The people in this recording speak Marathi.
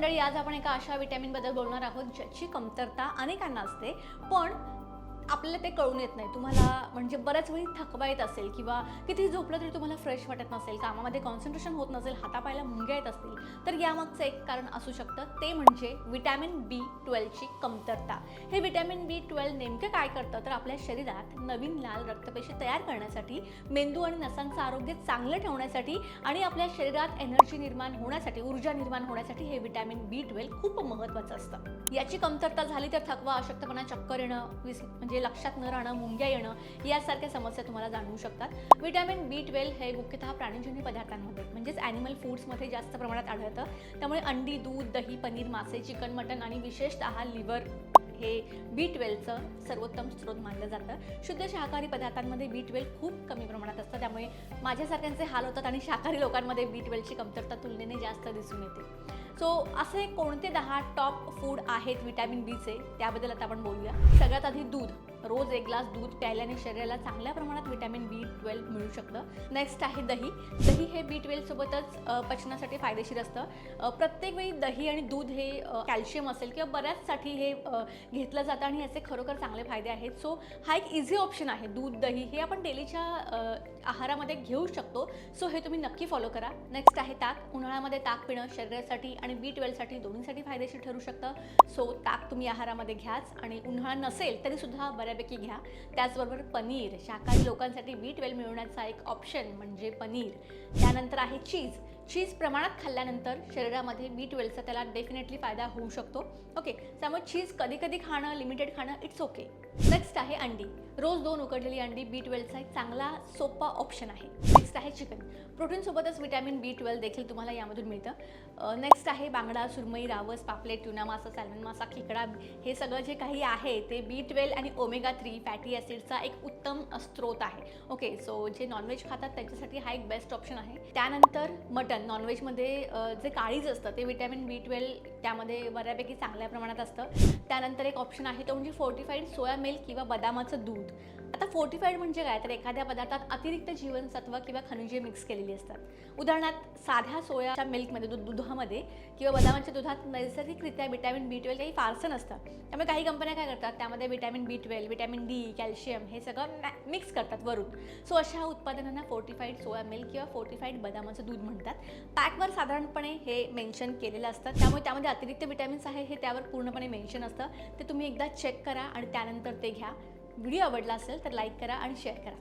मंडळी, आज आपण एका अशा व्हिटॅमिनबद्दल बोलणार आहोत ज्याची कमतरता अनेकांना असते, पण आपल्याला ते कळून येत नाही. तुम्हाला म्हणजे बऱ्याच वेळी थकवा येत असेल किंवा किती झोपलं तरी तुम्हाला फ्रेश वाटत नसेल, कामामध्ये कॉन्सन्ट्रेशन होत नसेल, हातापायला मुंग्या येत असतील, तर यामागचं एक कारण असू शकतं, ते म्हणजे व्हिटॅमिन B12ची कमतरता. हे व्हिटॅमिन B12 नेमकं काय करतं, तर आपल्या शरीरात नवीन लाल रक्तपेशी तयार करण्यासाठी, मेंदू आणि नसांचं आरोग्य चांगलं ठेवण्यासाठी आणि आपल्या शरीरात एनर्जी निर्माण होण्यासाठी, ऊर्जा निर्माण होण्यासाठी हे व्हिटॅमिन B12 खूप महत्त्वाचं असतं. याची कमतरता झाली तर थकवा, अशक्तपणा, चक्कर येणं, म्हणजे लक्षात न राहणं, मुंग्या येणं यासारख्या समस्या तुम्हाला जाणवू शकतात. व्हिटॅमिन B12 हे मुख्यतः प्राणीजन्य पदार्थांमध्ये म्हणजेच ॲनिमल फूड्समध्ये जास्त प्रमाणात आढळतं. त्यामुळे अंडी, दूध, दही, पनीर, मासे, चिकन, मटण आणि विशेषतः लिव्हर हे B12चं सर्वोत्तम स्रोत मानलं जातं. शुद्ध शाकाहारी पदार्थांमध्ये B12 खूप कमी प्रमाणात असतं, त्यामुळे माझ्यासारख्यांचे हाल होतात आणि शाकाहारी लोकांमध्ये B12ची कमतरता तुलनेने जास्त दिसून येते. सो असे कोणते 10 टॉप फूड आहेत व्हिटॅमिन Bचे, त्याबद्दल आता आपण बोलूया. सगळ्यात आधी दूध. रोज 1 ग्लास दूध प्यायल्याने शरीराला चांगल्या प्रमाणात व्हिटॅमिन B12 मिळू शकतं. नेक्स्ट आहे दही. दही हे B12 सोबतच पचनासाठी फायदेशीर असतं. प्रत्येक वेळी दही आणि दूध हे कॅल्शियम असेल किंवा बऱ्याचसाठी हे घेतलं जातं आणि याचे खरोखर चांगले फायदे आहेत. सो हा एक इझी ऑप्शन आहे. दूध, दही हे आपण डेलीच्या आहारामध्ये घेऊ शकतो. सो हे तुम्ही नक्की फॉलो करा. नेक्स्ट आहे ताक. उन्हाळ्यामध्ये ताक पिणं शरीरासाठी आणि B12साठी दोन्हीसाठी फायदेशीर ठरू शकतं. सो ताक तुम्ही आहारामध्ये घ्याच आणि उन्हाळा नसेल तरी सुद्धा बऱ्यापैकी घ्या. त्याचबरोबर पनीर. शाकाहारी लोकांसाठी B12 मिळवण्याचा एक ऑप्शन म्हणजे पनीर. त्यानंतर आहे चीज. चीज प्रमाणात खाल्ल्यानंतर शरीरामध्ये B12चा त्याला डेफिनेटली फायदा होऊ शकतो. ओके, त्यामुळे चीज कधी कधी खाणं, लिमिटेड खाणं इट्स ओके. नेक्स्ट आहे अंडी. रोज 2 उकडलेली अंडी B12चा एक चांगला सोपा ऑप्शन आहे. नेक्स्ट आहे चिकन. प्रोटीनसोबतच व्हिटॅमिन B12 देखील तुम्हाला यामधून मिळतं. नेक्स्ट आहे बांगडा, सुरमई, रावस, पापलेट, ट्युना मासा, सॅल्मन मासा, खेकडा. हे सगळं जे काही आहे ते B12 आणि ओमेगा 3 फॅटी ॲसिडचा एक उत्तम स्रोत आहे. ओके, सो जे नॉनव्हेज खातात त्यांच्यासाठी हा एक बेस्ट ऑप्शन आहे. त्यानंतर मटन. नॉनव्हेजमध्ये जे काळीज असतं ते व्हिटॅमिन B12 त्यामध्ये बऱ्यापैकी चांगल्या प्रमाणात असतं. त्यानंतर एक ऑप्शन आहे तो म्हणजे फोर्टिफाईड सोया मिल्क किंवा बदामाचं दूध. आता फोर्टिफाईड म्हणजे काय, तर एखाद्या पदार्थात अतिरिक्त जीवनसत्व किंवा खनिजे मिक्स केलेली असतात. उदाहरणार्थ साध्या सोयाच्या मिल्कमध्ये, दुधामध्ये किंवा बदामाच्या दुधात नैसर्गिकरित्या व्हिटॅमिन B12 काही फारसं नसतं. त्यामुळे काही कंपन्या काय करतात, त्यामध्ये vitamin B12, vitamin D, calcium हे सगळं मिक्स करतात वरून. सो अशा उत्पादनांना फोर्टिफाईड सोया मिल्क किंवा फोर्टिफाईड बदामाचं दूध म्हणतात. पॅकवर साधारणपणे हे मेन्शन केलेलं असतं, त्यामुळे त्यामध्ये अतिरिक्त विटॅमिन्स आहे हे त्यावर पूर्णपणे मेन्शन असतं. ते तुम्ही एकदा चेक करा आणि त्यानंतर ते घ्या. व्हिडिओ आवडला असेल तर लाईक करा आणि शेअर करा.